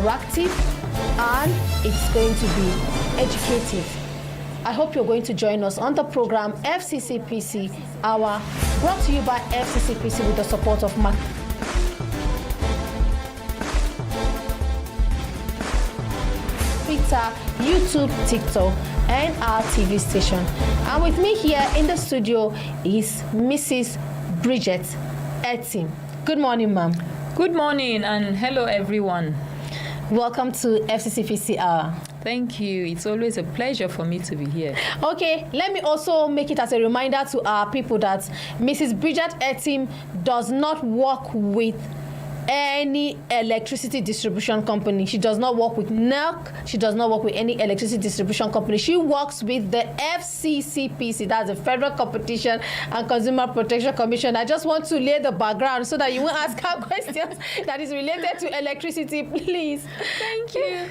interactive, and it's going to be educative. I hope you're going to join us on the program FCCPC Hour, brought to you by FCCPC with the support of Twitter, YouTube, TikTok, and our TV station. And with me here in the studio is Mrs. Bridget Etim. Good morning, ma'am. Good morning and hello, everyone. Welcome to FCCPC Hour. Thank you. It's always a pleasure for me to be here. Okay, let me also make it as a reminder to our people that Mrs. Bridget Etim does not work with any electricity distribution company. She does not work with NERC. She does not work with any electricity distribution company. She works with the FCCPC, that's the Federal Competition and Consumer Protection Commission. I just want to lay the background so that you won't ask her questions that is related to electricity, please. Thank you.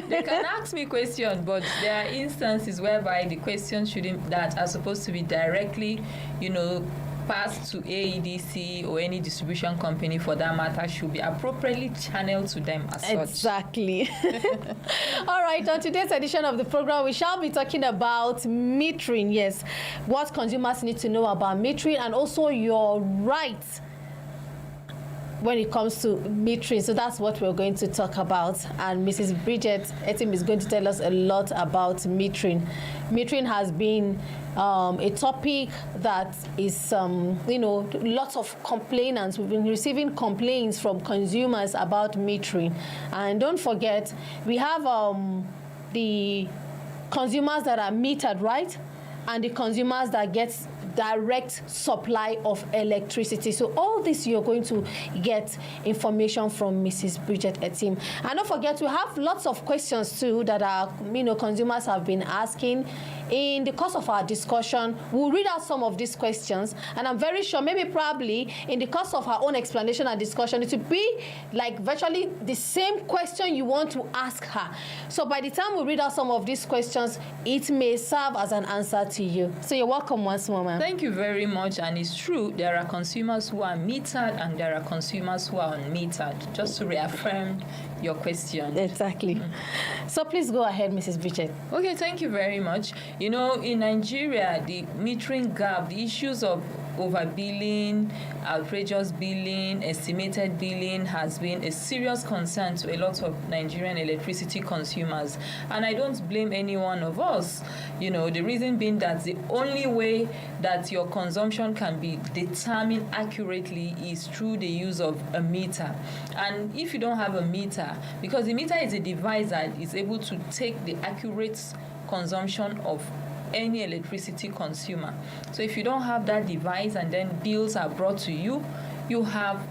They can ask me questions, but there are instances whereby the questions shouldn't, that are supposed to be directly, passed to AEDC or any distribution company for that matter should be appropriately channeled to them as such. Exactly. All right, on today's edition of the program, we shall be talking about metering. Yes, what consumers need to know about metering and also your rights when it comes to metering. So that's what we're going to talk about. And Mrs. Bridget Etim is going to tell us a lot about metering. Metering has been a topic that is, lots of complainants. We've been receiving complaints from consumers about metering. And don't forget, we have the consumers that are metered, right? And the consumers that get direct supply of electricity. So all this you're going to get information from Mrs. Bridget Etim. And don't forget, we have lots of questions too that our consumers have been asking. In the course of our discussion, we'll read out some of these questions, and I'm very sure probably in the course of our own explanation and discussion, it will be like virtually the same question you want to ask her. So by the time we read out some of these questions, it may serve as an answer to you. So you're welcome once more, ma'am. Thank you very much. And it's true, there are consumers who are metered and there are consumers who are unmetered. Just to reaffirm your question. Exactly. So please go ahead, Mrs. Bridget. Okay, thank you very much. In Nigeria, the metering gap, the issues of overbilling, outrageous billing, estimated billing has been a serious concern to a lot of Nigerian electricity consumers. And I don't blame any one of us. The reason being that the only way that your consumption can be determined accurately is through the use of a meter. And if you don't have a meter, because the meter is a device that is able to take the accurate consumption of any electricity consumer. So if you don't have that device and then bills are brought to you, you have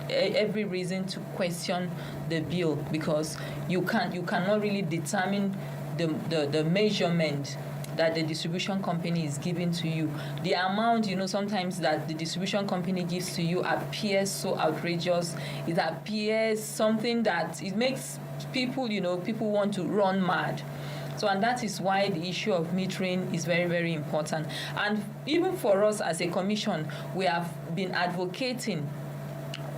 every reason to question the bill, because you cannot really determine the measurement that the distribution company is giving to you. The amount, sometimes that the distribution company gives to you appears so outrageous. It appears something that it makes people, people want to run mad. So, and that is why the issue of metering is very, very important. And even for us as a commission, we have been advocating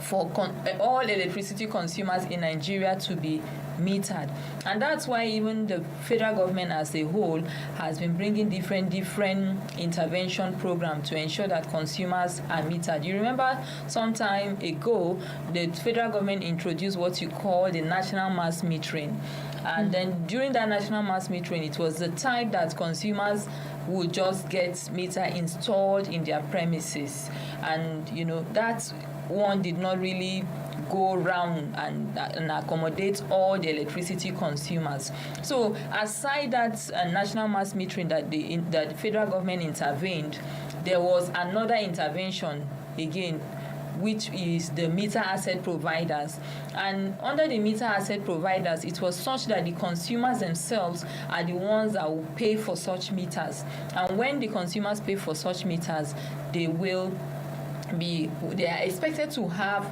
for all electricity consumers in Nigeria to be metered. And that's why even the federal government as a whole has been bringing different intervention programs to ensure that consumers are metered. You remember some time ago, the federal government introduced what you call the national mass metering. And then during that national mass metering, it was the time that consumers would just get meter installed in their premises. And, that one did not really go around and accommodate all the electricity consumers. So aside that national mass metering that the federal government intervened, there was another intervention again, which is the meter asset providers. And under the meter asset providers, it was such that the consumers themselves are the ones that will pay for such meters. And when the consumers pay for such meters, they are expected to have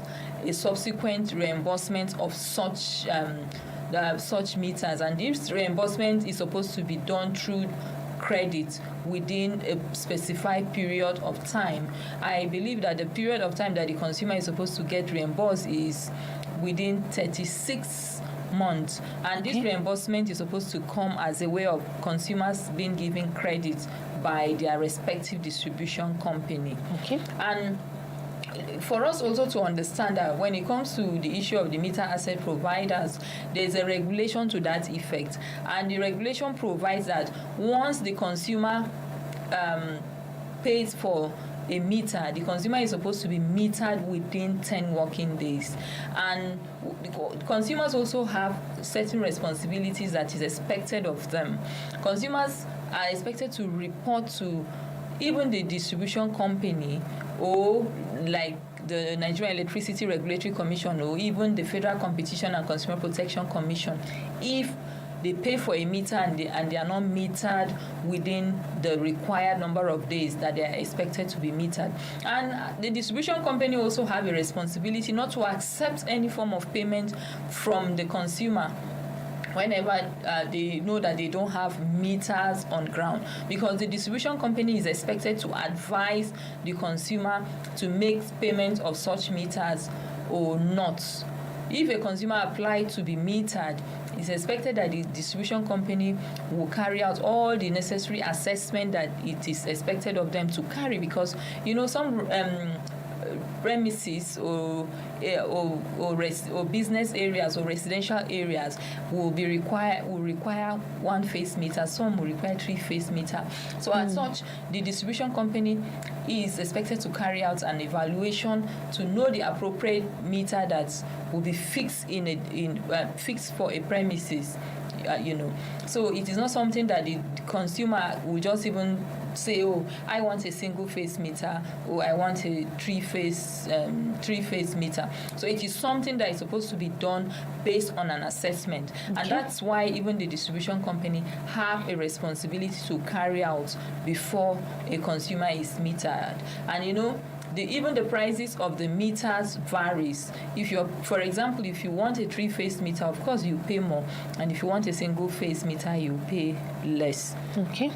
a subsequent reimbursement of such meters. And this reimbursement is supposed to be done through credit within a specified period of time. I believe that the period of time that the consumer is supposed to get reimbursed is within 36 month. And this reimbursement is supposed to come as a way of consumers being given credit by their respective distribution company. Okay. And for us also to understand that when it comes to the issue of the meter asset providers, there's a regulation to that effect. And the regulation provides that once the consumer pays for a meter, the consumer is supposed to be metered within 10 working days. And consumers also have certain responsibilities that is expected of them. Consumers are expected to report to even the distribution company, or like the Nigerian Electricity Regulatory Commission, or even the Federal Competition and Consumer Protection Commission, if they pay for a meter and they are not metered within the required number of days that they are expected to be metered. And the distribution company also have a responsibility not to accept any form of payment from the consumer whenever they know that they don't have meters on ground, because the distribution company is expected to advise the consumer to make payment of such meters or not. If a consumer applies to be metered, it's expected that the distribution company will carry out all the necessary assessment that it is expected of them to carry, because some premises or business areas or residential areas will require one-phase meter. Some will require three-phase meter. So as such, the distribution company is expected to carry out an evaluation to know the appropriate meter that will be fixed fixed for a premises. So it is not something that the consumer will just even say, oh, I want a single phase meter, or I want a three phase meter. So it is something that is supposed to be done based on an assessment. Okay. And that's why even the distribution company have a responsibility to carry out before a consumer is metered. And even the prices of the meters varies. For example, if you want a three-phase meter, of course you pay more, and if you want a single-phase meter, you pay less. Okay.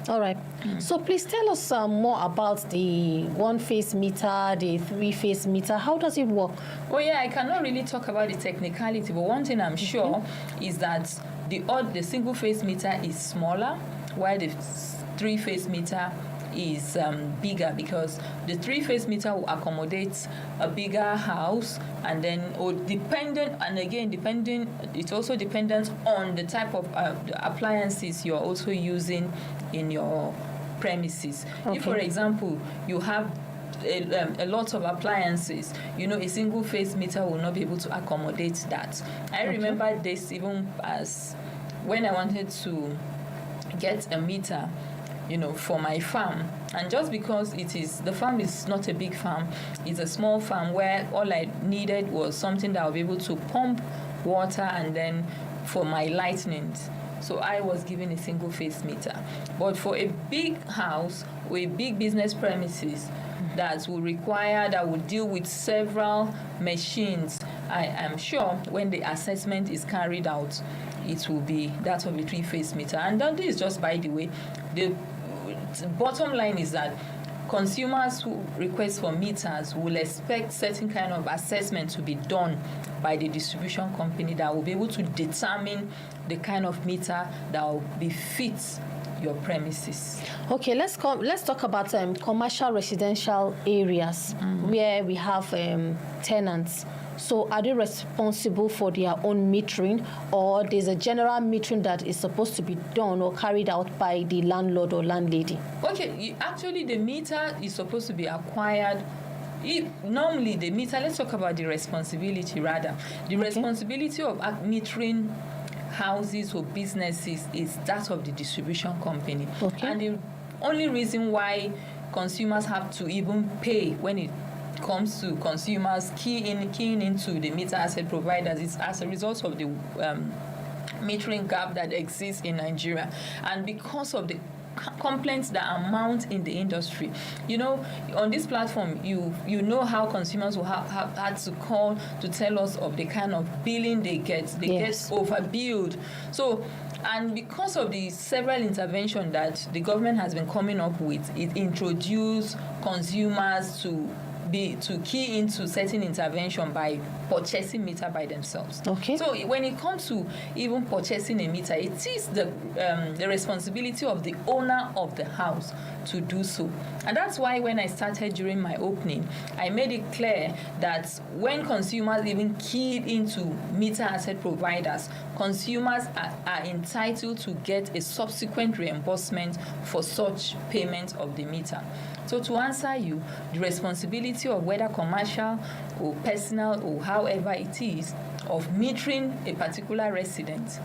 All right. So please tell us more about the one-phase meter, the three-phase meter. How does it work? Oh yeah, I cannot really talk about the technicality, but one thing I'm sure is that the single-phase meter is smaller, while the three-phase meter is bigger, because the three-phase meter will accommodate a bigger house, and then it's also dependent on the type of appliances you're also using in your premises. Okay. If, for example, you have a lot of appliances, a single phase meter will not be able to accommodate that. I remember this even as when I wanted to get a meter for my farm. And just because the farm is not a big farm, it's a small farm where all I needed was something that I'll be able to pump water and then for my lightning. So I was given a single phase meter. But for a big house or a big business premises that will deal with several machines, I am sure when the assessment is carried out, it will be that of a three-phase meter. And that is just by the way. The bottom line is that consumers who request for meters will expect certain kind of assessment to be done by the distribution company that will be able to determine the kind of meter that will be fit your premises. Okay, let's talk about commercial residential areas where we have tenants. So are they responsible for their own metering, or there's a general metering that is supposed to be done or carried out by the landlord or landlady? Okay, actually the meter is supposed to be acquired. Normally the meter, let's talk about the responsibility rather. The responsibility of metering houses or businesses is that of the distribution company. Okay. And the only reason why consumers have to even pay when it comes to consumers keying into the meter asset providers is as a result of the metering gap that exists in Nigeria, and because of the complaints that amount in the industry. On this platform, you know how consumers will have had to call to tell us of the kind of billing they get. They get overbilled. So, and because of the several interventions that the government has been coming up with, it introduced consumers to to key into certain intervention by purchasing meter by themselves. Okay. So when it comes to even purchasing a meter, it is the responsibility of the owner of the house to do so. And that's why when I started during my opening, I made it clear that when consumers even keyed into meter asset providers, consumers are entitled to get a subsequent reimbursement for such payment of the meter. So to answer you, the responsibility of whether commercial or personal or however it is of metering a particular resident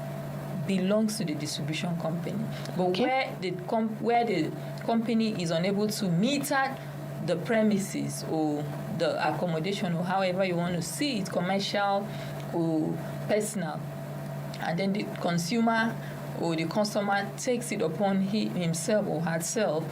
belongs to the distribution company. But where the company is unable to meter the premises or the accommodation or however you want to see it, commercial or personal, and then the consumer or the customer takes it upon himself or herself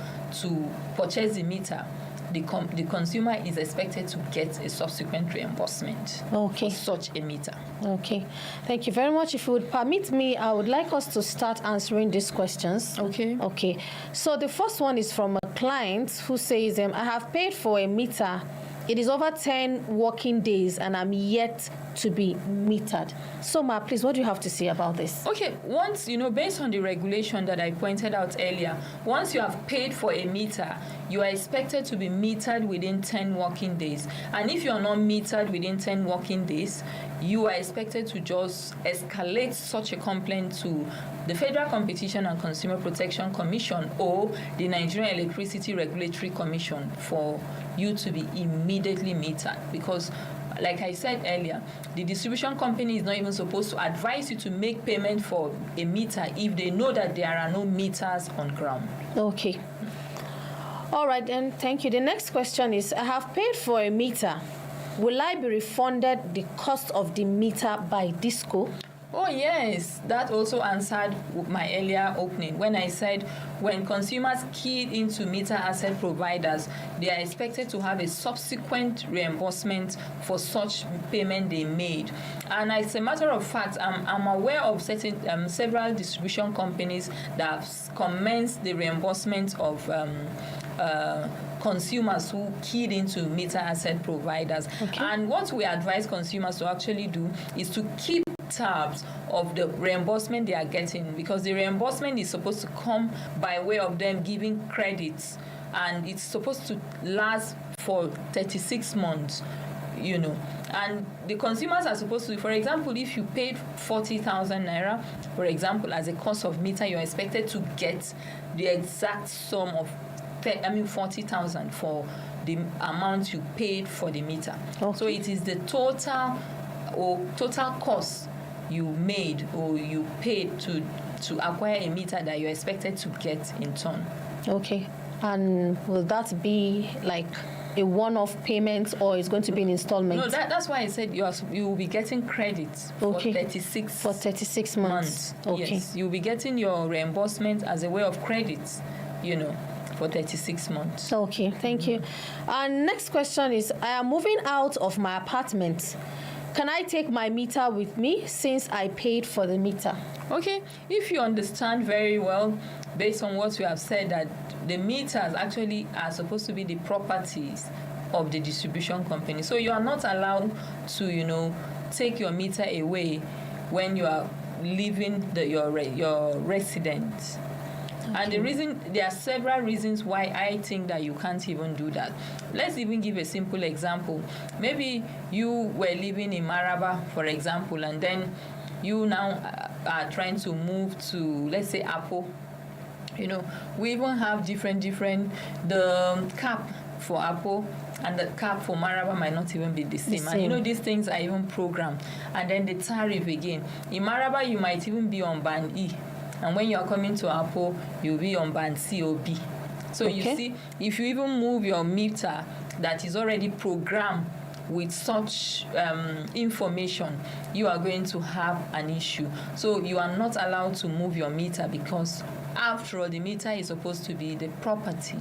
to purchase the meter, the consumer is expected to get a subsequent reimbursement for such a meter. Okay. Thank you very much. If you would permit me, I would like us to start answering these questions. Okay. Okay. So the first one is from a client who says, I have paid for a meter. It is over 10 working days and I'm yet to be metered. So, Ma, please, what do you have to say about this? Okay, once, based on the regulation that I pointed out earlier, once you have paid for a meter, you are expected to be metered within 10 working days. And if you are not metered within 10 working days, you are expected to just escalate such a complaint to the Federal Competition and Consumer Protection Commission or the Nigerian Electricity Regulatory Commission for you to be immediately metered. Because, like I said earlier, the distribution company is not even supposed to advise you to make payment for a meter if they know that there are no meters on ground. Okay. All right, then. Thank you. The next question is, I have paid for a meter. Will I be refunded the cost of the meter by DISCO? Oh, yes. That also answered my earlier opening when I said when consumers keyed into meter asset providers, they are expected to have a subsequent reimbursement for such payment they made. And as a matter of fact, I'm aware of several distribution companies that have commenced the reimbursement of consumers who keyed into meter asset providers. Okay. And what we advise consumers to actually do is to keep tabs of the reimbursement they are getting, because the reimbursement is supposed to come by way of them giving credits, and it's supposed to last for 36 months, and the consumers are supposed to, for example, if you paid 40,000 naira, for example, as a cost of meter, you're expected to get the exact sum of 40,000 for the amount you paid for the meter. Okay. So it is the total cost you made or you paid to acquire a meter that you're expected to get in turn. Okay. And will that be like a one-off payment or is going to be an installment? No, that's why I said you will be getting credits for 36 months. Okay. Yes, you'll be getting your reimbursement as a way of credits, for 36 months. Okay, thank you. And next question is, I am moving out of my apartment. Can I take my meter with me since I paid for the meter? Okay, if you understand very well, based on what you have said, that the meters actually are supposed to be the properties of the distribution company. So you are not allowed to, take your meter away when you are leaving your residence. Okay. And there are several reasons why I think that you can't even do that. Let's even give a simple example. Maybe you were living in Maraba, for example, and then you now are trying to move to, let's say, Apo. We even have different, the cap for Apo and the cap for Maraba might not even be the same. And these things are even programmed. And then the tariff again. In Maraba, you might even be on band E. And when you are coming to Apo, you'll be on band C or B. So You see, if you even move your meter that is already programmed with such information, you are going to have an issue. So you are not allowed to move your meter because, after all, the meter is supposed to be the property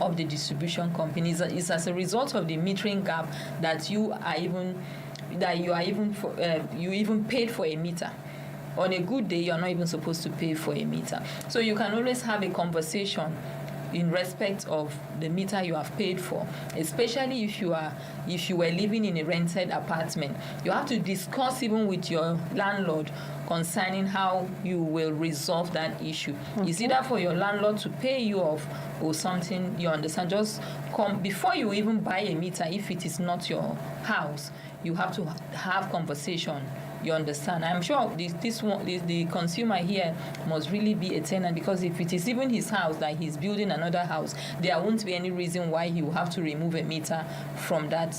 of the distribution company. It's as a result of the metering gap that you even paid for a meter. On a good day, you're not even supposed to pay for a meter. So you can always have a conversation in respect of the meter you have paid for, especially if you were living in a rented apartment. You have to discuss even with your landlord concerning how you will resolve that issue. Okay. It's either for your landlord to pay you off or something, you understand. Just come before you even buy a meter. If it is not your house, you have to have conversation. You understand? I'm sure the consumer here must really be a tenant, because if it is even his house that he's building another house, there won't be any reason why he will have to remove a meter from that,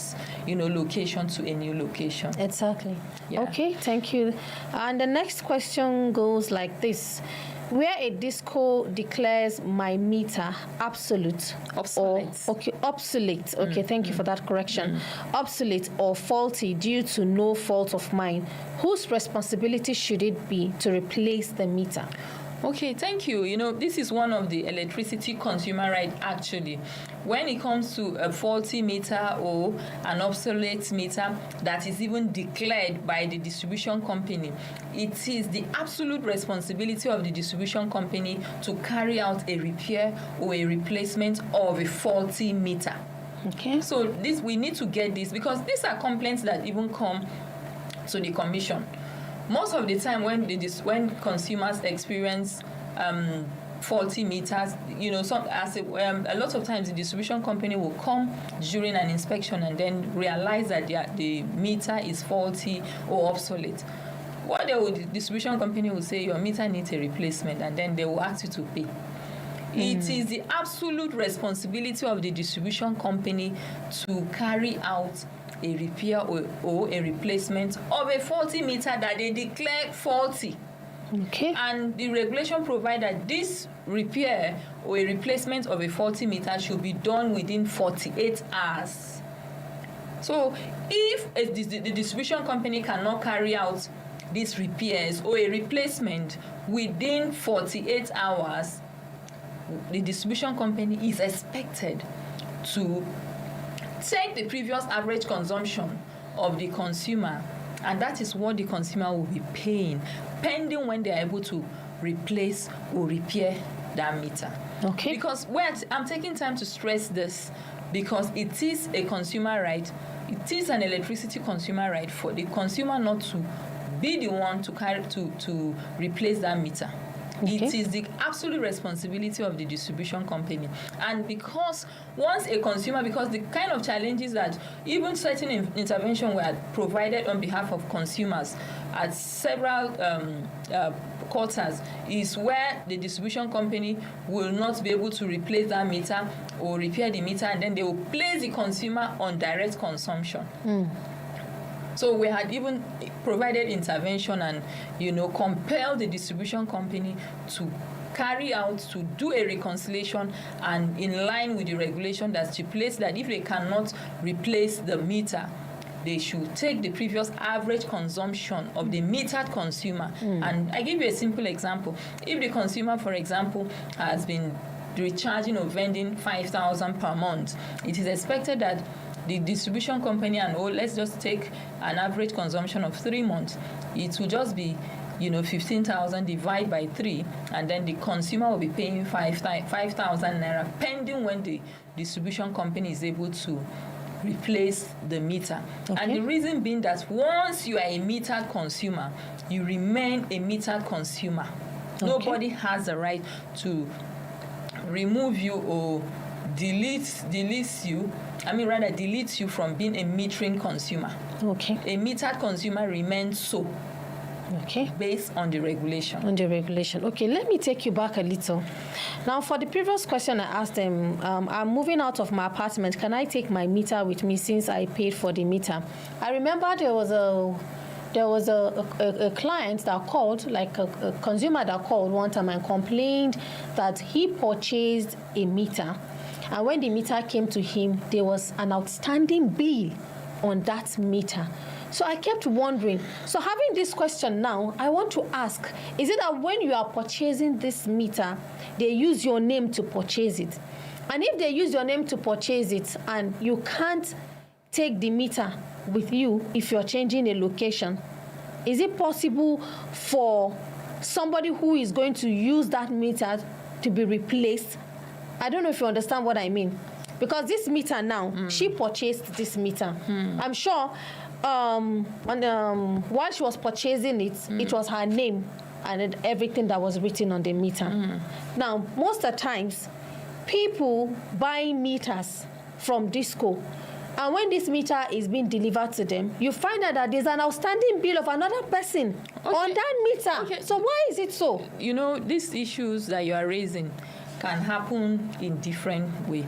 location to a new location. Exactly. Yeah. Okay, thank you. And the next question goes like this. Where a disco declares my meter obsolete. Obsolete. Okay, thank you for that correction. Obsolete or faulty due to no fault of mine, whose responsibility should it be to replace the meter? Okay, thank you. This is one of the electricity consumer rights, actually. When it comes to a faulty meter or an obsolete meter that is even declared by the distribution company, it is the absolute responsibility of the distribution company to carry out a repair or a replacement of a faulty meter. Okay. So we need to get this, because these are complaints that even come to the commission. Most of the time when consumers experience faulty meters, a lot of times the distribution company will come during an inspection and then realize that the meter is faulty or obsolete. The distribution company will say your meter needs a replacement, and then they will ask you to pay. It is the absolute responsibility of the distribution company to carry out a repair or a replacement of a faulty meter that they declare faulty. Okay. And the regulation provides that this repair or a replacement of a faulty meter should be done within 48 hours. So if the distribution company cannot carry out these repairs or a replacement within 48 hours, the distribution company is expected to take the previous average consumption of the consumer, and that is what the consumer will be paying, pending when they are able to replace or repair that meter. Okay. Because I'm taking time to stress this, because it is a consumer right. It is an electricity consumer right for the consumer not to be the one to replace that meter. Okay. It is the absolute responsibility of the distribution company. And because the kind of challenges that even certain intervention were provided on behalf of consumers at several quarters is where the distribution company will not be able to replace that meter or repair the meter, and then they will place the consumer on direct consumption. So we had even provided intervention and, compelled the distribution company to do a reconciliation, and in line with the regulation that stipulates that if they cannot replace the meter, they should take the previous average consumption of the metered consumer. And I give you a simple example. If the consumer, for example, has been recharging or vending 5,000 per month, it is expected that the distribution company let's just take an average consumption of 3 months. It will just be, 15,000 divided by 3, and then the consumer will be paying 5,000 naira, pending when the distribution company is able to replace the meter. Okay. And the reason being that once you are a metered consumer, you remain a metered consumer. Okay. Nobody has the right to remove you or delete you from being a metering consumer. Okay. A metered consumer remains so. Okay. Based on the regulation. Okay, let me take you back a little. Now, for the previous question I asked them, I'm moving out of my apartment. Can I take my meter with me since I paid for the meter? I remember there was a client that called, like a consumer that called one time and complained that he purchased a meter. And when the meter came to him, there was an outstanding bill on that meter. So I kept wondering. So having this question now, I want to ask, is it that when you are purchasing this meter, they use your name to purchase it? And if they use your name to purchase it and you can't take the meter with you if you're changing a location, is it possible for somebody who is going to use that meter to be replaced I don't know if you understand what I mean. Because this meter now, she purchased this meter. I'm sure while she was purchasing it, it was her name and everything that was written on the meter. Now, most of the times, people buy meters from Disco. And when this meter is being delivered to them, you find out that there's an outstanding bill of another person on that meter. Okay. So why is it so? You know, these issues that you are raising can happen in different ways.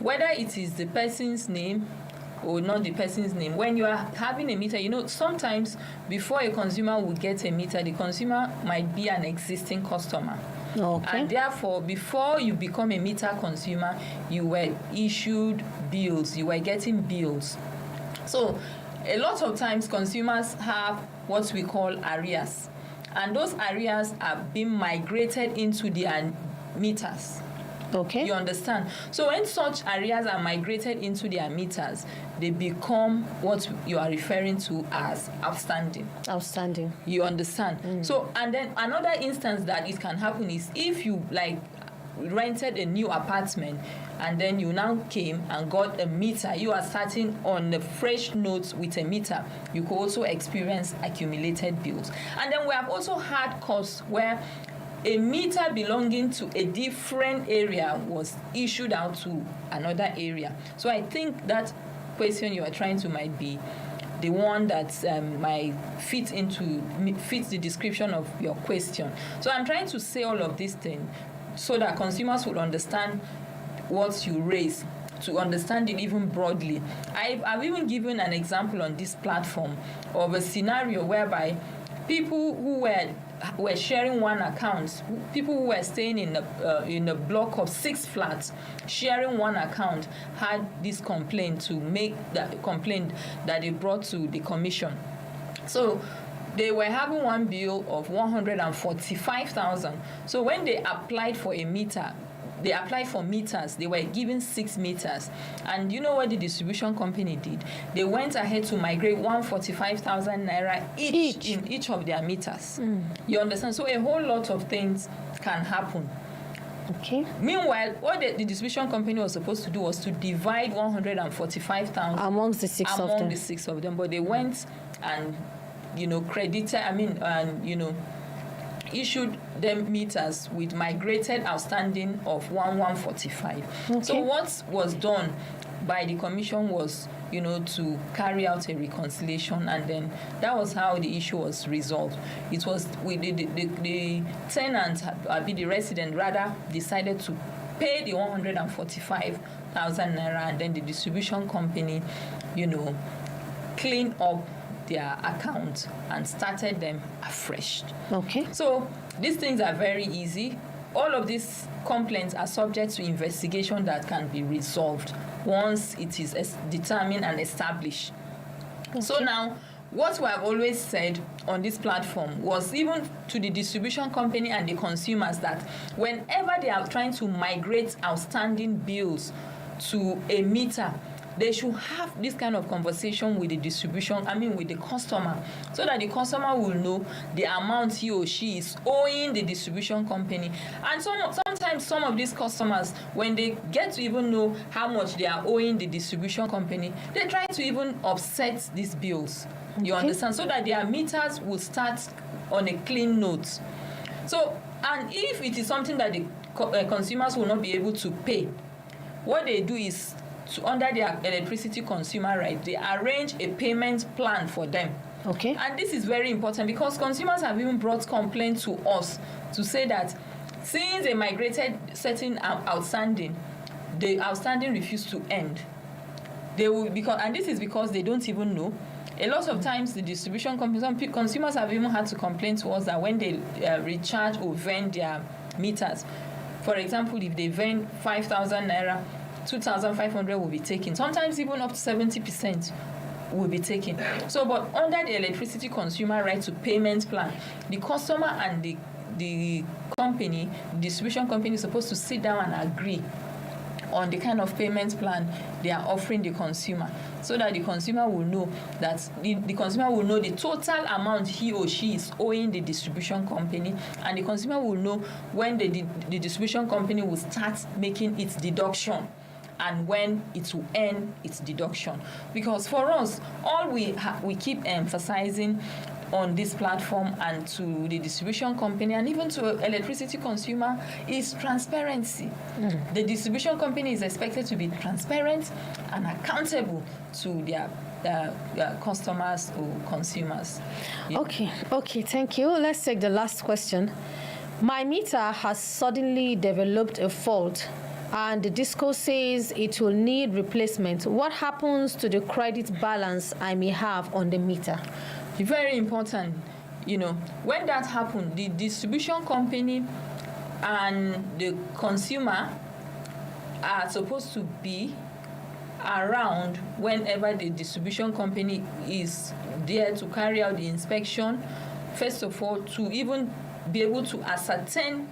Whether it is the person's name or not the person's name. When you are having a meter, you know, sometimes before a consumer will get a meter, the consumer might be an existing customer. Okay. And therefore, before you become a meter consumer, you were issued bills, you were getting bills. So a lot of times consumers have what we call arrears. And those arrears are being migrated into their meters. Okay. You understand? So when such arrears are migrated into their meters, they become what you are referring to as outstanding. Outstanding. You understand? So, and then another instance that it can happen is if you like rented a new apartment and then you now came and got a meter, you are starting on a fresh note with a meter, you could also experience accumulated bills. And then we have also had costs where a meter belonging to a different area was issued out to another area. So I think that question you are trying to might be the one that might fit the description of your question. So I'm trying to say all of these things so that consumers will understand what you raise, to understand it even broadly. I've even given an example on this platform of a scenario whereby people who were sharing one account, people who were staying in a block of 6 flats, sharing one account, had this complaint to make that complaint that they brought to the commission. So they were having one bill of 145,000. So when they applied for a meter, they applied for meters. They were given 6 meters. And you know what the distribution company did? They went ahead to migrate 145,000 naira each in each of their meters. You understand? So a whole lot of things can happen. Okay. Meanwhile, what the distribution company was supposed to do was to divide 145,000 amongst the 6 of them. Among the 6 of them. But they went and, issued them meters with migrated outstanding of 145. Okay. So what was done by the commission was, to carry out a reconciliation, and then that was how the issue was resolved. It was with the tenant, the resident rather, decided to pay the 145,000 naira, and then the distribution company, cleaned up their account and started them afresh. Okay. So these things are very easy. All of these complaints are subject to investigation that can be resolved once it is determined and established. Okay. So now, what we have always said on this platform was even to the distribution company and the consumers that whenever they are trying to migrate outstanding bills to a meter, they should have this kind of conversation with the with the customer, so that the customer will know the amount he or she is owing the distribution company. And sometimes some of these customers, when they get to even know how much they are owing the distribution company, they try to even offset these bills. Okay. You understand? So that their meters will start on a clean note. So, and if it is something that the consumers will not be able to pay, what they do is, under their electricity consumer right, they arrange a payment plan for them. Okay. And this is very important because consumers have even brought complaints to us to say that since they migrated certain outstanding, the outstanding refused to end. And this is because they don't even know. A lot of times the distribution companies, some consumers have even had to complain to us that when they recharge or vend their meters, for example, if they vend 5,000 naira, 2,500 will be taken. Sometimes even up to 70% will be taken. So, but under the electricity consumer right to payment plan, the customer and the company, the distribution company, is supposed to sit down and agree on the kind of payment plan they are offering the consumer. so that the consumer will know that the consumer will know the total amount he or she is owing the distribution company, and the consumer will know when the distribution company will start making its deduction and when it will end its deduction. Because for us, all we keep emphasizing on this platform and to the distribution company and even to electricity consumer is transparency. The distribution company is expected to be transparent and accountable to their customers or consumers. Yeah. Okay, thank you. Let's take the last question. My meter has suddenly developed a fault and the DISCO says it will need replacement. What happens to the credit balance I may have on the meter? Very important. When that happens, the distribution company and the consumer are supposed to be around whenever the distribution company is there to carry out the inspection. First of all, to even be able to ascertain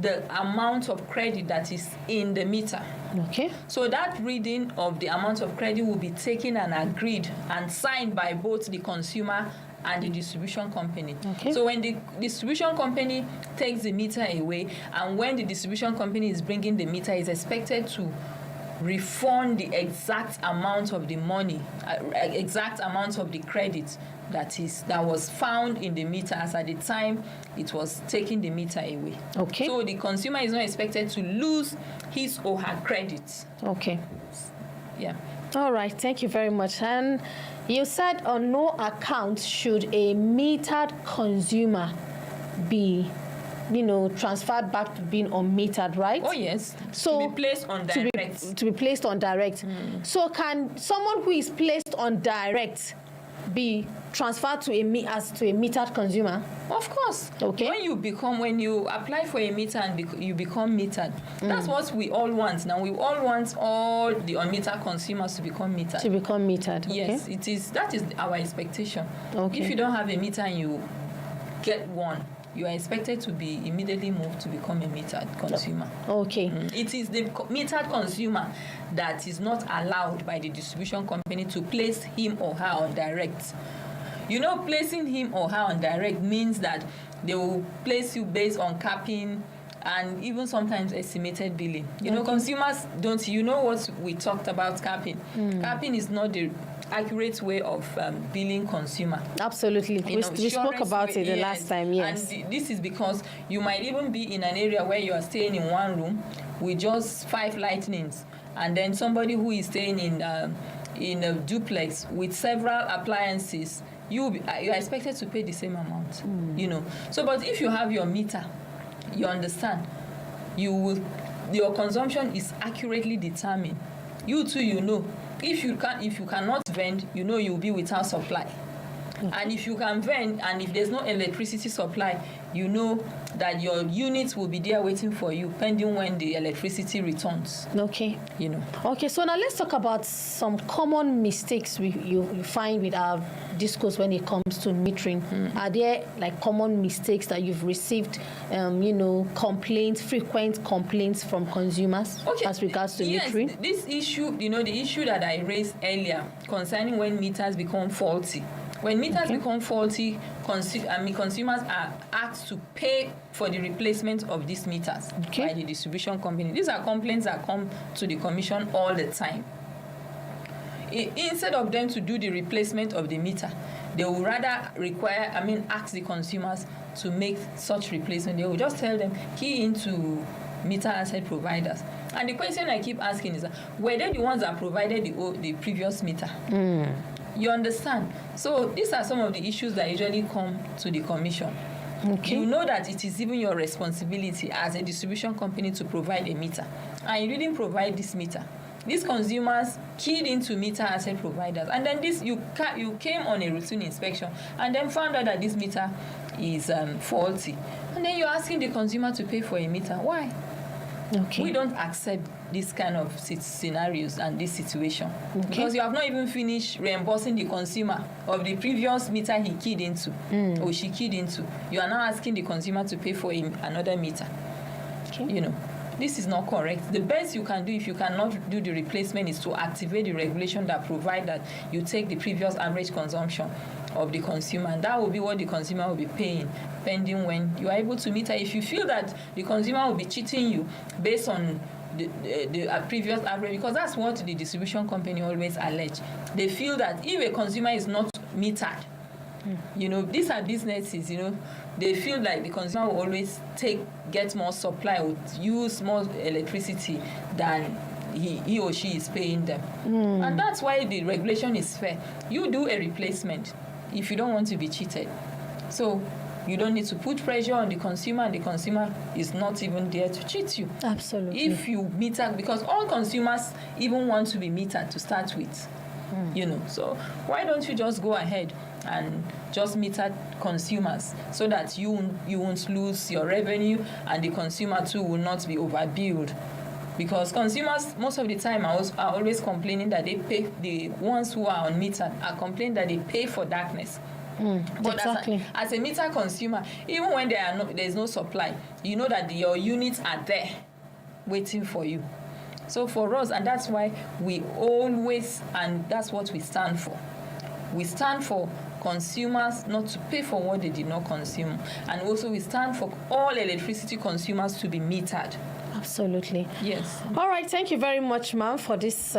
the amount of credit that is in the meter. Okay. So that reading of the amount of credit will be taken and agreed and signed by both the consumer and the distribution company. Okay. So when the distribution company takes the meter away, and when the distribution company is bringing the meter, is expected to refund the exact amount of the money, exact amount of the credit that was found in the meter as at the time it was taking the meter away. Okay. So the consumer is not expected to lose his or her credit. Okay. Yeah. All right. Thank you very much. And you said on no account should a metered consumer be transferred back to being unmetered, right? Oh, yes. So to be placed on direct. To be placed on direct. So can someone who is placed on direct be transferred to a metered consumer? Of course. Okay. When you apply for a meter and you become metered, that's what we all want. Now we all want all the unmetered consumers to become metered. To become metered. Yes, okay. That is our expectation. Okay. If you don't have a meter and you get one, you are expected to be immediately moved to become a metered consumer. Okay. It is the metered consumer that is not allowed by the distribution company to place him or her on direct. Placing him or her on direct means that they will place you based on capping and even sometimes estimated billing. Consumers don't, what we talked about capping. Capping is not the accurate way of billing consumer. Absolutely. We spoke about it the last time, yes. And this is because you might even be in an area where you are staying in one room with just 5 lightnings, and then somebody who is staying in a duplex with several appliances, you are expected to pay the same amount. So, but if you have your meter, you understand, your consumption is accurately determined. You too, if you cannot vend, you will be without supply. And if you can vend, and if there's no electricity supply, that your units will be there waiting for you pending when the electricity returns. Okay. Okay, so now let's talk about some common mistakes you find with our discourse when it comes to metering. Are there common mistakes that you've received, frequent complaints from consumers as regards to metering? Yes, this issue, the issue that I raised earlier concerning when meters become faulty. When meters become faulty, consumers are asked to pay for the replacement of these meters by the distribution company. These are complaints that come to the commission all the time. Instead of them to do the replacement of the meter, they will rather ask the consumers to make such replacement. They will just tell them, key into meter asset providers. And the question I keep asking is, were they the ones that provided the previous meter? You understand? So these are some of the issues that usually come to the commission. Okay. You know that it is even your responsibility as a distribution company to provide a meter, and you didn't provide this meter. These consumers keyed into meter asset providers, and then you came on a routine inspection and then found out that this meter is faulty, and then you're asking the consumer to pay for a meter. Why? Okay. We don't accept this kind of scenarios and this situation because you have not even finished reimbursing the consumer of the previous meter he keyed into or she keyed into. You are now asking the consumer to pay for another meter. this is not correct. The best you can do if you cannot do the replacement is to activate the regulation that provide that you take the previous average consumption of the consumer, and that will be what the consumer will be paying pending when you are able to meet her. If you feel that the consumer will be cheating you based on the previous average, because that's what the distribution company always allege. They feel that if a consumer is not metered, these are businesses, they feel like the consumer will always get more supply or use more electricity than he or she is paying them. And that's why the regulation is fair. You do a replacement if you don't want to be cheated. So you don't need to put pressure on the consumer, and the consumer is not even there to cheat you. Absolutely. If you meter, because all consumers even want to be metered to start with, So why don't you just go ahead and just meter consumers so that you won't lose your revenue, and the consumer too will not be overbilled. Because consumers most of the time are always complaining that they pay, the ones who are unmetered are complaining that they pay for darkness. But exactly. as a meter consumer, even when there is no supply, you know that your units are there waiting for you. So for us, and that's why we always, and that's what we stand for. We stand for consumers not to pay for what they did not consume. And also we stand for all electricity consumers to be metered. Absolutely. Yes. All right. Thank you very much, ma'am, for this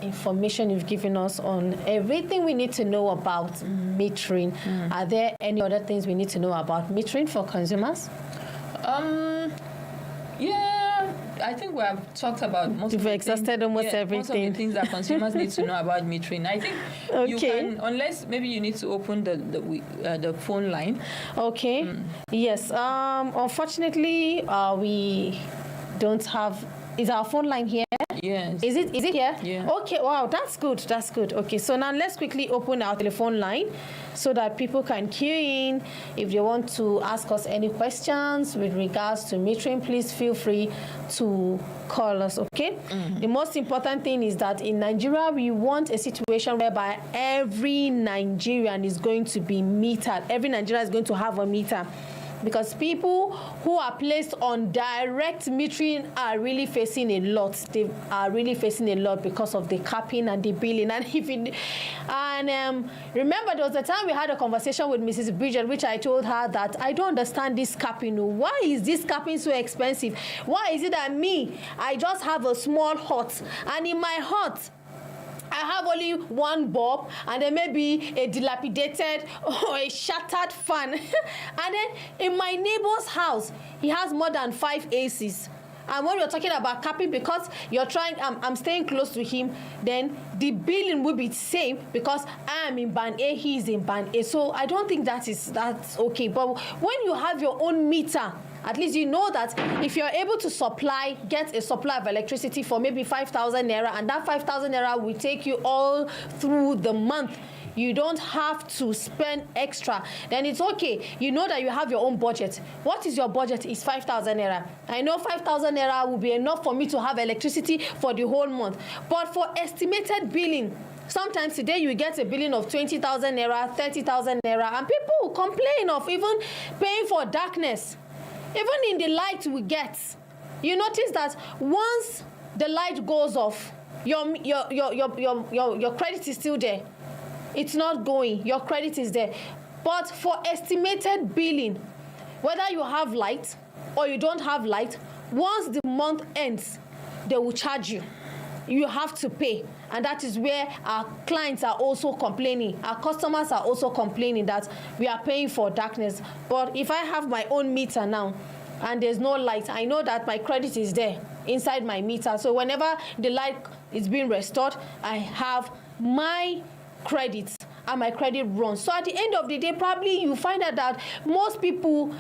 information you've given us on everything we need to know about metering. Are there any other things we need to know about metering for consumers? Yeah, I think we have talked about most of the exhausted almost everything. Most of the things that consumers need to know about metering. I think you can, unless maybe you need to open the phone line. Okay. Yes. Unfortunately, we don't have. Is our phone line here? Yes. Is it here? Yeah. Okay. Wow. That's good. Okay. So now let's quickly open our telephone line so that people can queue in. If they want to ask us any questions with regards to metering, please feel free to call us. Okay. The most important thing is that in Nigeria, we want a situation whereby every Nigerian is going to be metered. Every Nigerian is going to have a meter. Because people who are placed on direct metering are really facing a lot. They are really facing a lot because of the capping and the billing. And remember, there was a time we had a conversation with Mrs. Bridget, which I told her that I don't understand this capping. Why is this capping so expensive? Why is it that I just have a small hut, and in my hut, I have only one bulb, and there may be a dilapidated or a shattered fan. And then in my neighbor's house, he has more than 5 ACs. And when you're talking about capping, because you're trying, I'm staying close to him, then the billing will be the same because I am in band A, he is in band A. So I don't think that's okay. But when you have your own meter, at least you know that if you're able to get a supply of electricity for maybe 5,000 naira, and that 5,000 naira will take you all through the month. You don't have to spend extra. Then it's okay. You know that you have your own budget. What is your budget? It's 5,000 naira. I know 5,000 naira will be enough for me to have electricity for the whole month. But for estimated billing, sometimes today you get a billing of 20,000 naira, 30,000 naira, and people will complain of even paying for darkness. Even in the light we get, you notice that once the light goes off, your credit is still there. It's not going. Your credit is there. But for estimated billing, whether you have light or you don't have light, once the month ends, they will charge you. You have to pay. And that is where our clients are also complaining. Our customers are also complaining that we are paying for darkness. But if I have my own meter now and there's no light, I know that my credit is there inside my meter. So whenever the light is being restored, I have my credits and my credit runs. So at the end of the day, probably you find out that most people,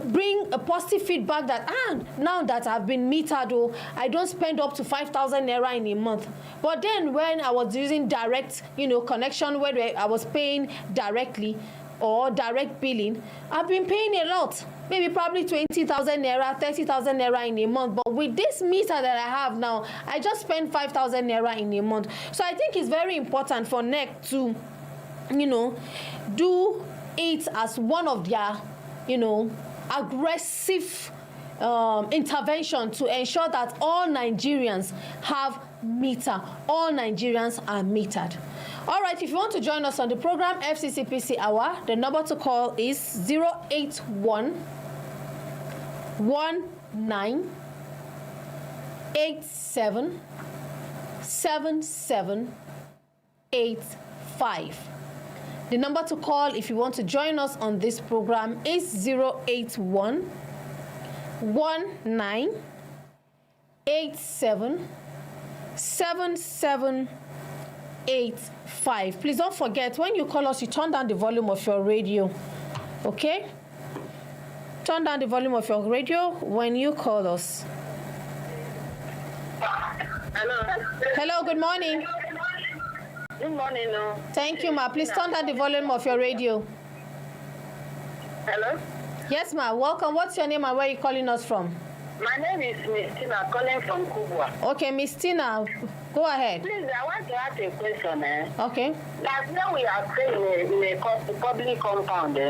bring a positive feedback that now that I've been metered, I don't spend up to 5,000 naira in a month. But then when I was using direct connection, where I was paying directly or direct billing, I've been paying a lot, maybe probably 20,000 naira, 30,000 naira in a month. But with this meter that I have now, I just spend 5,000 naira in a month. So I think it's very important for NEC to do it as one of their aggressive intervention to ensure that all Nigerians have meter. All Nigerians are metered. All right, if you want to join us on the program, FCCPC Hour, the number to call is 081 19 87 7785. The number to call if you want to join us on this program is 081 19 87 7785. Please don't forget, when you call us, you turn down the volume of your radio. Okay? Turn down the volume of your radio when you call us. Hello. Hello, good morning. Good morning. Thank you, ma. Please turn down the volume of your radio. Hello. Yes, ma. Welcome. What's your name and where are you calling us from? My name is Miss Tina, calling from Kubwa. Okay, Miss Tina, go ahead. Please, I want to ask a question. Okay. Like when we are staying in a public compound, we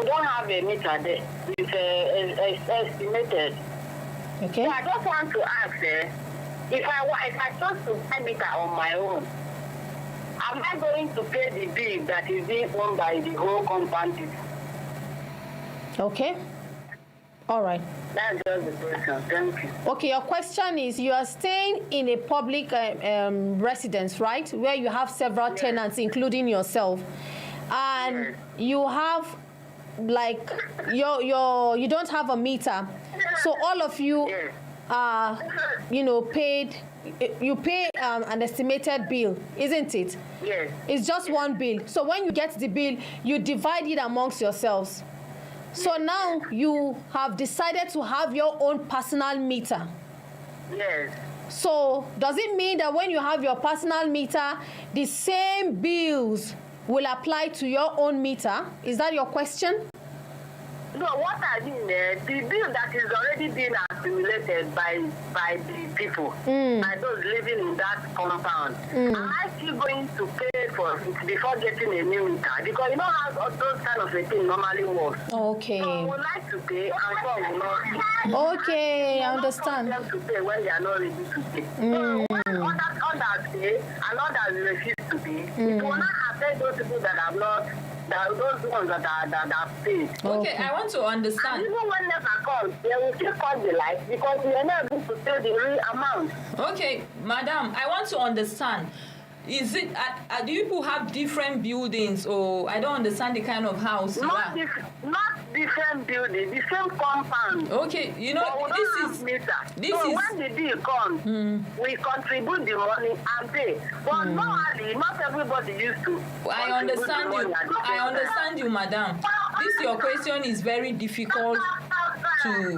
don't have a meter there. It's estimated. Okay. So I just want to ask, if I chose to buy meter on my own, am I going to pay the bill that is being owned by the whole compound people? Okay. All right. That's just the question. Thank you. Okay, your question is, you are staying in a public residence, right, where you have several tenants, including yourself, and you have, like, you don't have a meter, so all of you are, paid. You pay an estimated bill, isn't it? Yes. It's just one bill. So when you get the bill, you divide it amongst yourselves. So now you have decided to have your own personal meter. Yes. So does it mean that when you have your personal meter, the same bills will apply to your own meter? Is that your question? No, what I mean, the bill that is already being accumulated by the people, by those living in that compound, am I still going to pay for it before getting a new meter? Because you know how those kind of a thing normally works. Okay. So we would like to pay and some will not. Okay, I understand. Them to pay when they are not ready to pay. So when others pay and others refuse to pay, it will not affect those people that have not. Those ones that are paid. Okay, I want to understand. And even when never comes, they will still cut the light because we are not able to pay the real amount. Okay, madam, I want to understand. Is it, do you people have different buildings, or I don't understand the kind of house you Not are? different building, the same compound. Okay, you know, So this is when the bill comes, we contribute the money and pay. But normally, not everybody used to. I understand you. I understand you, madam. This your question is very difficult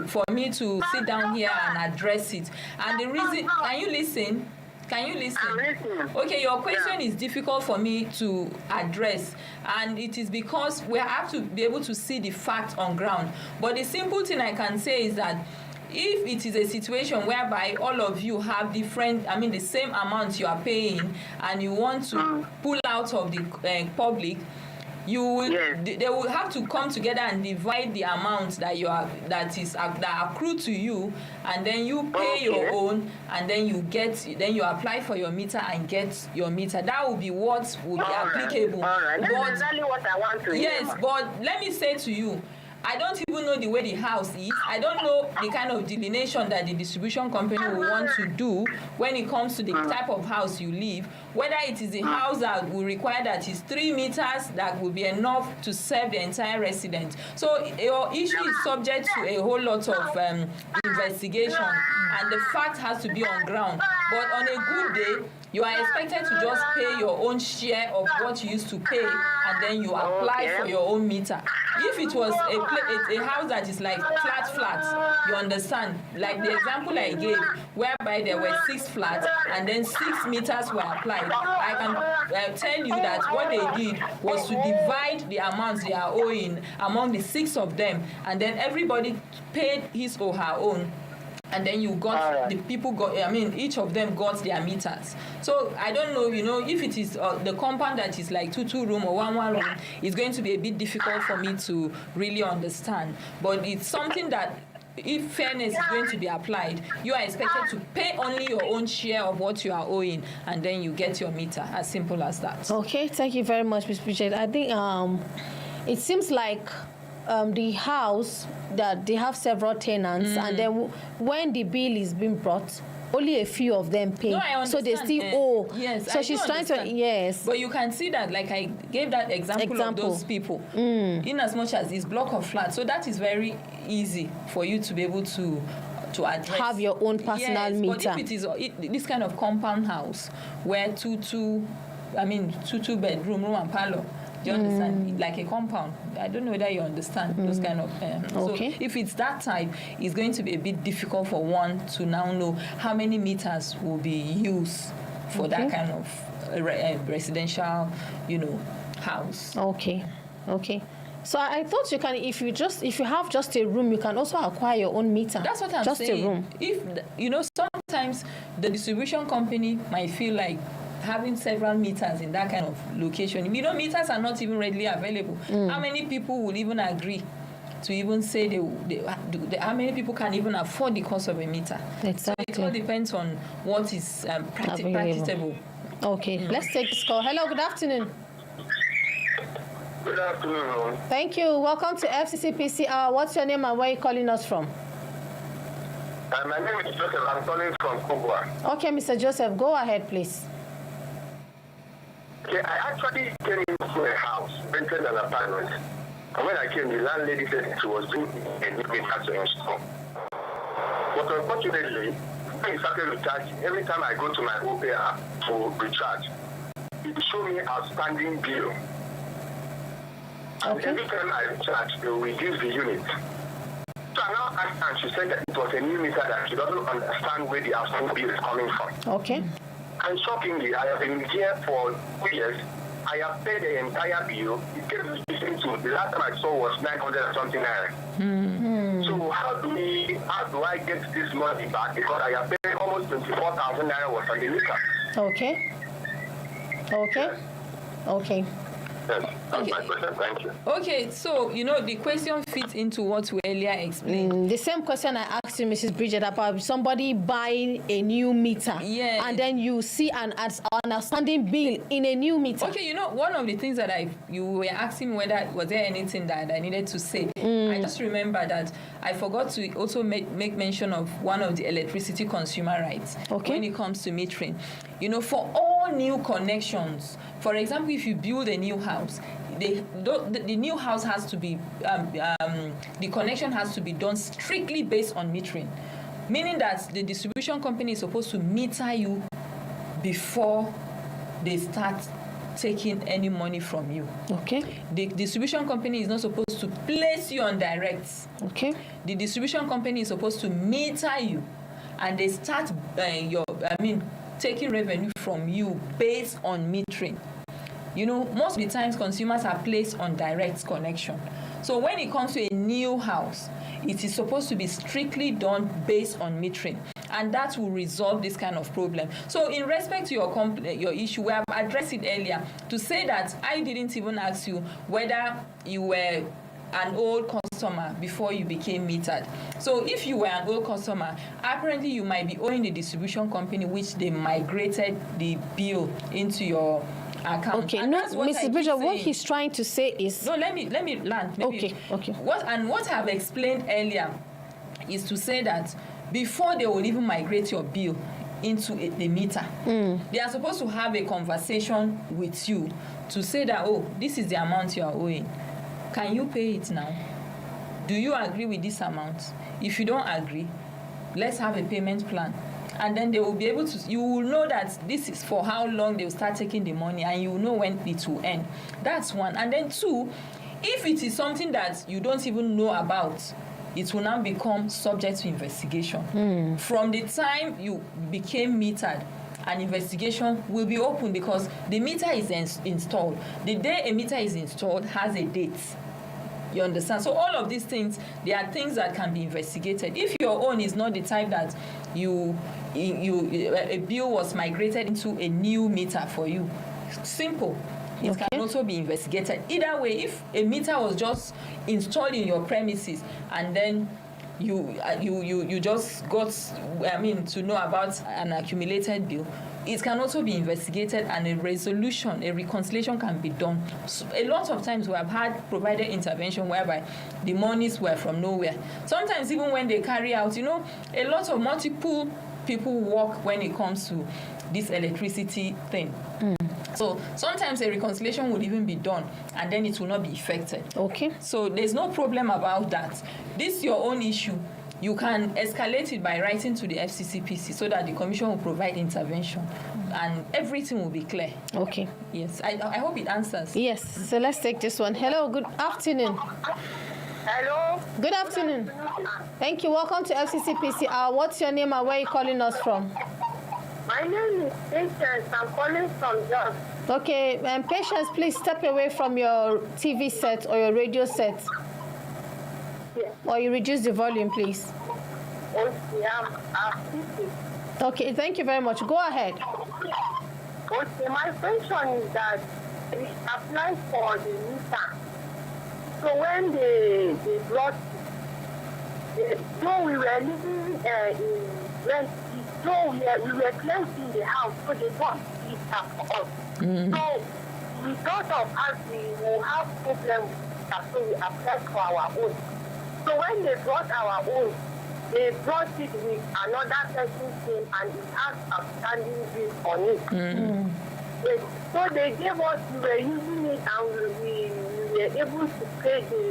for me to sit down here and address it. And the reason, can you listen? Can you listen? I'm listening. Okay, your question is difficult for me to address, and it is because we have to be able to see the fact on ground. But the simple thing I can say is that if it is a situation whereby all of you have the same amount you are paying, and you want to pull out of the public, they will have to come together and divide the amount that that accrue to you, and then you pay your own, and then you apply for your meter and get your meter. That will be what would be applicable. All right. That's But exactly what I want to hear. yes, but let me say to you, I don't even know the way the house is. I don't know the kind of delineation that the distribution company will want to do when it comes to the type of house you live. Whether it is a house that will require that is 3 meters that will be enough to serve the entire resident. So your issue is subject to a whole lot of investigation, and the fact has to be on ground. But on a good day, you are expected to just pay your own share of what you used to pay, and then you apply for your own meter. If it was a house that is like flat, you understand, like the example I gave, whereby there were 6 flats and then 6 meters were applied, I can tell you that what they did was to divide the amounts they are owing among the 6 of them, and then everybody paid his or her own. and then you got the people got. I mean, each of them got their meters. So I don't know. If it is the compound that is like 2 room or 1 room, it's going to be a bit difficult for me to really understand. But it's something that, if fairness is going to be applied, you are expected to pay only your own share of what you are owing, and then you get your meter. As simple as that. Okay, thank you very much, Ms. Bridget. I think it seems like the house that they have several tenants, and then when the bill is being brought, only a few of them pay. No, I understand. So they still owe. Yes, so I she's do trying understand. to, yes. But you can see that, like I gave that example of those people, in as much as this block of flats. So that is very easy for you to be able to address. Have your own personal meter. But if it is this kind of compound house where two bedroom, room and parlor, do you understand? Like a compound. I don't know whether you understand those kind of. Okay. So if it's that type, it's going to be a bit difficult for one to now know how many meters will be used for that kind of residential, house. Okay. So I thought you can, if you have just a room, you can also acquire your own meter. That's what I'm saying. Just a room. If sometimes the distribution company might feel like having several meters in that kind of location. Meters are not even readily available. How many people will even agree to even say how many people can even afford the cost of a meter? Exactly. So it all depends on what is practicable. Okay, let's take this call. Hello, good afternoon. Good afternoon. Thank you. Welcome to FCCPC Hour. What's your name and where are you calling us from? My name is Joseph. I'm calling from Kubwa. Okay, Mr. Joseph, go ahead, please. Okay, I actually came into a house, rented an apartment. And when I came, the landlady said she was doing a new meter to install. But unfortunately, when it started recharging, every time I go to my OPA app to recharge, it showed me outstanding bill. And every time I recharge, they will reduce the unit. So I now asked her, and she said that it was a new meter that she doesn't understand where the outstanding bill is coming from. Okay. And shockingly, I have been here for 2 years. I have paid the entire bill. It kept reducing to the last time I saw was 900 and something naira. So how do I get this money back? Because I have paid almost 24,000 naira was on the meter. Okay. Yes, that's my question. Thank you. Okay, so the question fits into what we earlier explained. The same question I asked you, Mrs. Bridget, about somebody buying a new meter. Yeah. And then you see an outstanding bill in a new meter. Okay, one of the things that you were asking whether was there anything that I needed to say. I just remember that I forgot to also make mention of one of the electricity consumer rights when it comes to metering. For all new connections, for example, if you build a new house, the new house has to be the connection has to be done strictly based on metering, meaning that the distribution company is supposed to meter you before they start taking any money from you. Okay. The distribution company is not supposed to place you on direct. Okay. The distribution company is supposed to meter you, and they start taking revenue from you based on metering. Most of the times consumers are placed on direct connection. So when it comes to a new house, it is supposed to be strictly done based on metering, and that will resolve this kind of problem. So in respect to your issue, we have addressed it earlier to say that I didn't even ask you whether you were an old customer before you became metered. So if you were an old customer, apparently you might be owing the distribution company, which they migrated the bill into your account. Okay, no, Mrs. Bridget, what he's trying to say is... No, let me land. Maybe. Okay. What I've explained earlier is to say that before they will even migrate your bill into the meter, they are supposed to have a conversation with you to say that, this is the amount you are owing. Can you pay it now? Do you agree with this amount? If you don't agree, let's have a payment plan. And then they will be able to, you will know that this is for how long they will start taking the money, and you will know when it will end. That's one. And then two, if it is something that you don't even know about, it will now become subject to investigation. From the time you became metered, an investigation will be open because the meter is installed. The day a meter is installed has a date. You understand? So all of these things, they are things that can be investigated. If your own is not the type that a bill was migrated into a new meter for you, simple. It can also be investigated. Either way, if a meter was just installed in your premises and then you just got to know about an accumulated bill, it can also be investigated and a reconciliation can be done. So a lot of times we have had provided intervention whereby the monies were from nowhere. Sometimes even when they carry out, a lot of multiple people work when it comes to this electricity thing. So sometimes a reconciliation would even be done and then it will not be effected. Okay. So there's no problem about that. This is your own issue. You can escalate it by writing to the FCCPC so that the commission will provide intervention and everything will be clear. Okay. Yes. I hope it answers. Yes. So let's take this one. Hello. Good afternoon. Hello. Good afternoon. Thank you. Welcome to FCCPC Hour. What's your name and where are you calling us from? My name is Patience. I'm calling from Jos. Okay. Patience, please step away from your TV set or your radio set. Yes. Or you reduce the volume, please. Okay, I'm speaking. Okay, thank you very much. Go ahead. Okay, my question is that we applied for the meter. So when they brought it, though we were living in rent, though we were renting the house, so they bought it for us. So we thought of us, we will have problems, so we applied for our own. So when they brought our own, they brought it with another person's name and it has outstanding bill on it. So they gave us, we were using it and we were able to pay the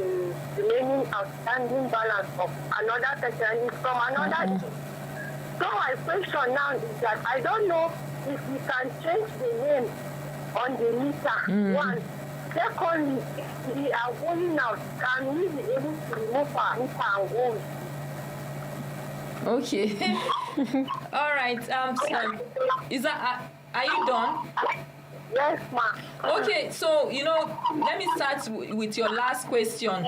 remaining outstanding balance of another person from another. So my question now is that I don't know if we can change the name on the meter. One. Secondly, if we are going out, can we be able to remove our meter and go with it? Okay. All right. Is that are you done? Yes, ma'am. Okay, so let me start with your last question.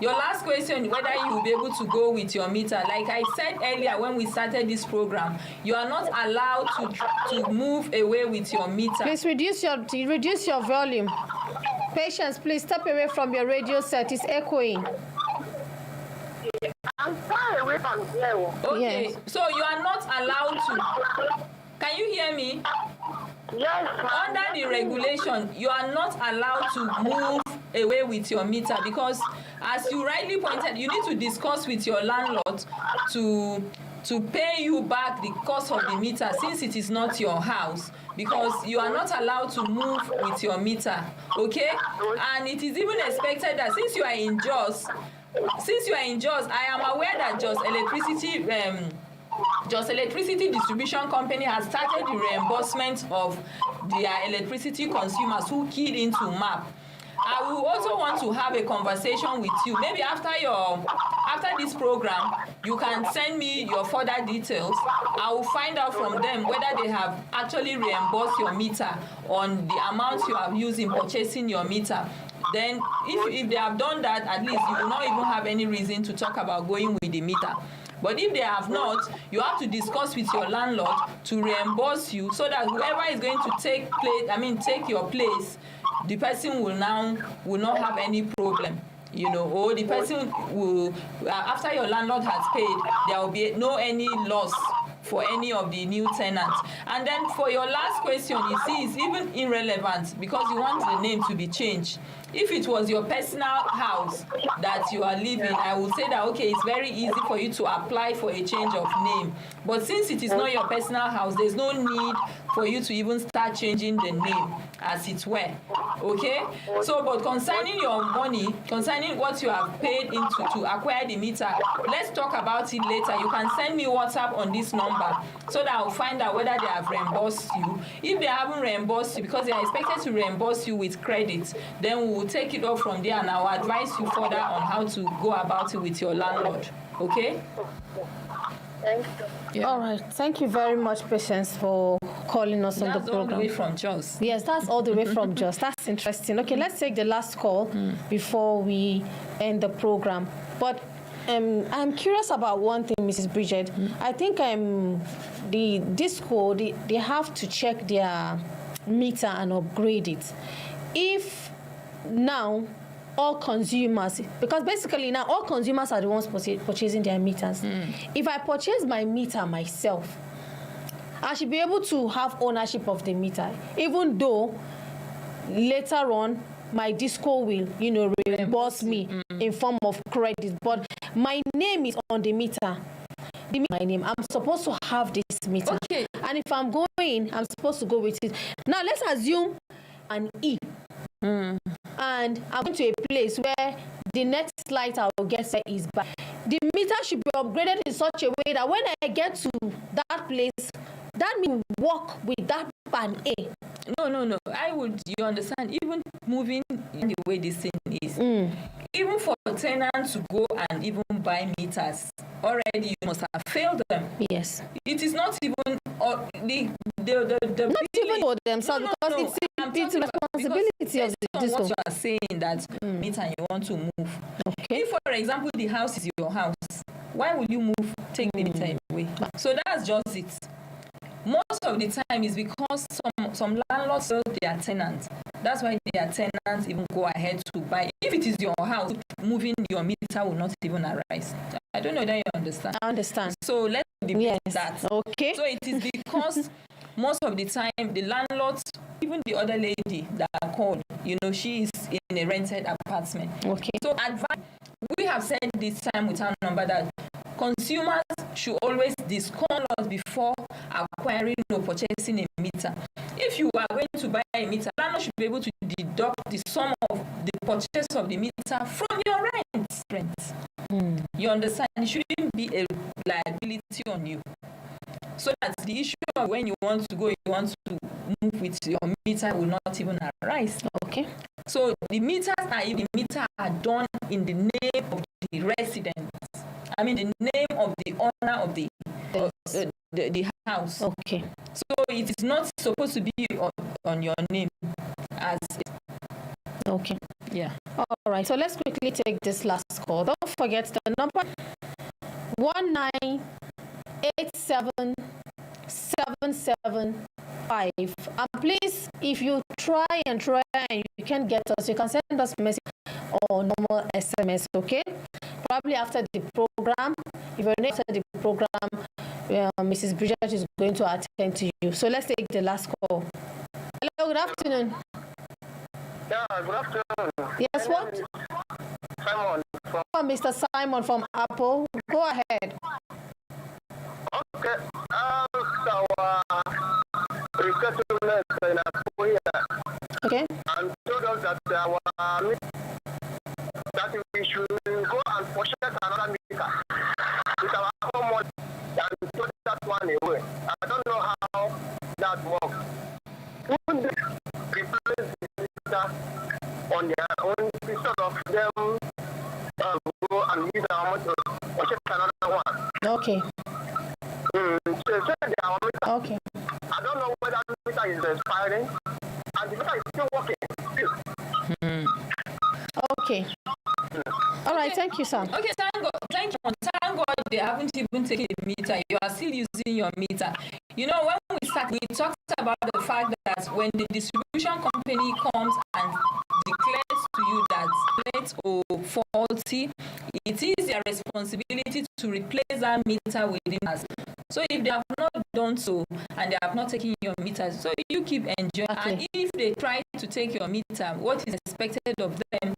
Your last question, whether you will be able to go with your meter. Like I said earlier when we started this program, you are not allowed to move away with your meter. Please reduce your volume. Patience, please step away from your radio set. It's echoing. I'm far away from here. Okay, Yes. so you are not allowed to. Can you hear me? Yes, ma'am. Under the regulation, you are not allowed to move away with your meter because, as you rightly pointed, you need to discuss with your landlord to pay you back the cost of the meter since it is not your house, because you are not allowed to move with your meter. Okay? And it is even expected that since you are in Jos, I am aware that Jos Electricity Distribution Company has started the reimbursement of their electricity consumers who keyed into MAP. I will also want to have a conversation with you. Maybe after this program, you can send me your further details. I will find out from them whether they have actually reimbursed your meter on the amount you have used in purchasing your meter. Then if they have done that, at least you will not even have any reason to talk about going with the meter. But if they have not, you have to discuss with your landlord to reimburse you so that whoever is going to take your place, the person will not have any problem, or the person will, after your landlord has paid, there will be any loss for any of the new tenants. And then for your last question, you see, it's even irrelevant because you want the name to be changed. If it was your personal house that you are living, I would say that, okay, it's very easy for you to apply for a change of name. But since it is not your personal house, there's no need for you to even start changing the name, as it were. Okay? So, but concerning your money, concerning what you have paid into to acquire the meter, let's talk about it later. You can send me WhatsApp on this number so that I'll find out whether they have reimbursed you. If they haven't reimbursed you, because they are expected to reimburse you with credit, then we will take it off from there and I'll advise you further on how to go about it with your landlord. Okay? Thank you. Yeah. All right. Thank you very much, Patience, for calling us on the That's all the program. way from Jos. Yes, that's all the way from Jos. That's interesting. Okay, let's take the last call before we end the program. But I'm curious about one thing, Mrs. Bridget. I think the disco, they have to check their meter and upgrade it. If now all consumers, because basically now all consumers are the ones purchasing their meters. If I purchase my meter myself, I should be able to have ownership of the meter, even though later on my disco will, reimburse me in form of credit. But my name is on the meter. My name. I'm supposed to have this meter. Okay. And if I'm going, I'm supposed to go with it. Now let's assume an E. And I'm going to a place where the next light I will get is by. The meter should be upgraded in such a way that when I get to that place, that means work with that pan A. No. You understand, even moving in the way this thing is, even for tenants to go and even buy meters, already you must have failed them. Yes. It is not even Not even for themselves, because it's responsibility of the disco. what you are saying that meter you want to move. Okay. If, for example, the house is your house, why will you take the meter away? So that's just it. Most of the time is because some landlords sell their tenants. That's why their tenants even go ahead to buy. If it is your house, moving your meter will not even arise. I don't know whether you understand. I understand. So let's debate that. Okay. So it is because most of the time the landlords, even the other lady that I called, she is in a rented apartment. Okay. So we have said this time with our number that consumers should always discount us before acquiring or purchasing a meter. If you are going to buy a meter, landlord should be able to deduct the sum of the purchase of the meter from your rent. You understand? It shouldn't be a liability on you. So that the issue of when you want to move with your meter will not even arise. Okay. So the meters are done in the name of the resident. I mean the name of the owner of the house. Okay. So it is not supposed to be on your name as. Okay. Yeah. All right. So let's quickly take this last call. Don't forget the number 1987775. And please, if you try and you can't get us, you can send us a message or normal SMS. Okay. Probably after the program. If you're not after the program, Mrs. Bridget is going to attend to you. So let's take the last call. Hello. Good afternoon. Yeah, good afternoon. Yes, what? Simon from Mr. Simon from Apple. Go ahead. Okay. Our resettlement in Akoya Okay. and told us that that we should go and purchase another meter with our own money and throw that one away. I don't know how that works. Wouldn't they replace the meter on their own instead of them go and use our money to purchase another one? Okay. Okay. I don't know whether the meter is expiring and the meter is still working. Okay. All right. Thank you, sir. Okay, thank God they haven't even taken the meter. You are still using your meter. When we talked about the fact that when the distribution company comes and declares to you that it's faulty, it is their responsibility to replace that meter within us. So if they have not done so and they have not taken your meter, so you keep enjoying. Okay. And if they try to take your meter, what is expected of them,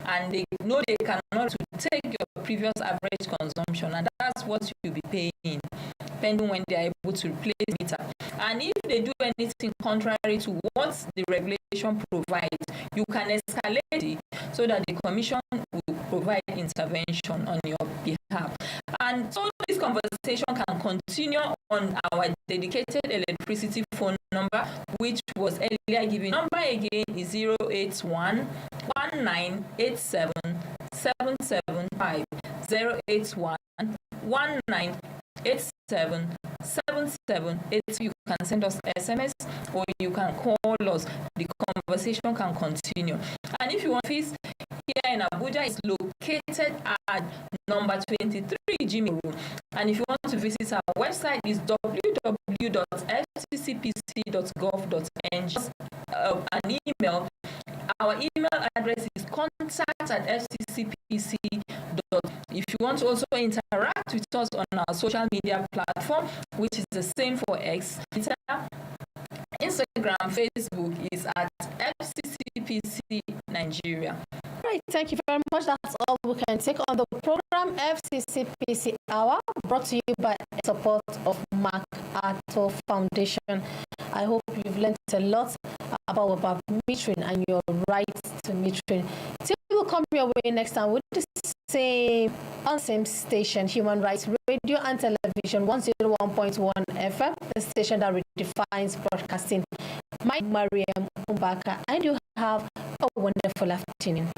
and they know they cannot to take your previous average consumption, and that's what you'll be paying, depending when they are able to replace meter. And if they do anything contrary to what the regulation provides, you can escalate it so that the commission will provide intervention on your behalf. And so this conversation can continue on our dedicated electricity phone number, which was earlier given. Number again is 081 1987 775 081 1987 7780. You can send us SMS or you can call us. The conversation can continue. And if you want office here in Abuja, it's located at number 23 Jimmy Road. And if you want to visit our website, it's www.fccpc.gov.ng. Just an email. Our email address is contact@fccpc. If you want to also interact with us on our social media platform, which is the same for X, Twitter, Instagram, Facebook, is at FCCPC Nigeria. Right, thank you very much. That's all we can take on the program FCCPC Hour, brought to you by support of MacArthur Foundation. I hope you've learned a lot about metering and your rights to metering. Till we'll come your way next time with the same station, Human Rights Radio and Television 101.1 FM, the station that redefines broadcasting. My Mariam Umbaka, and you have a wonderful afternoon.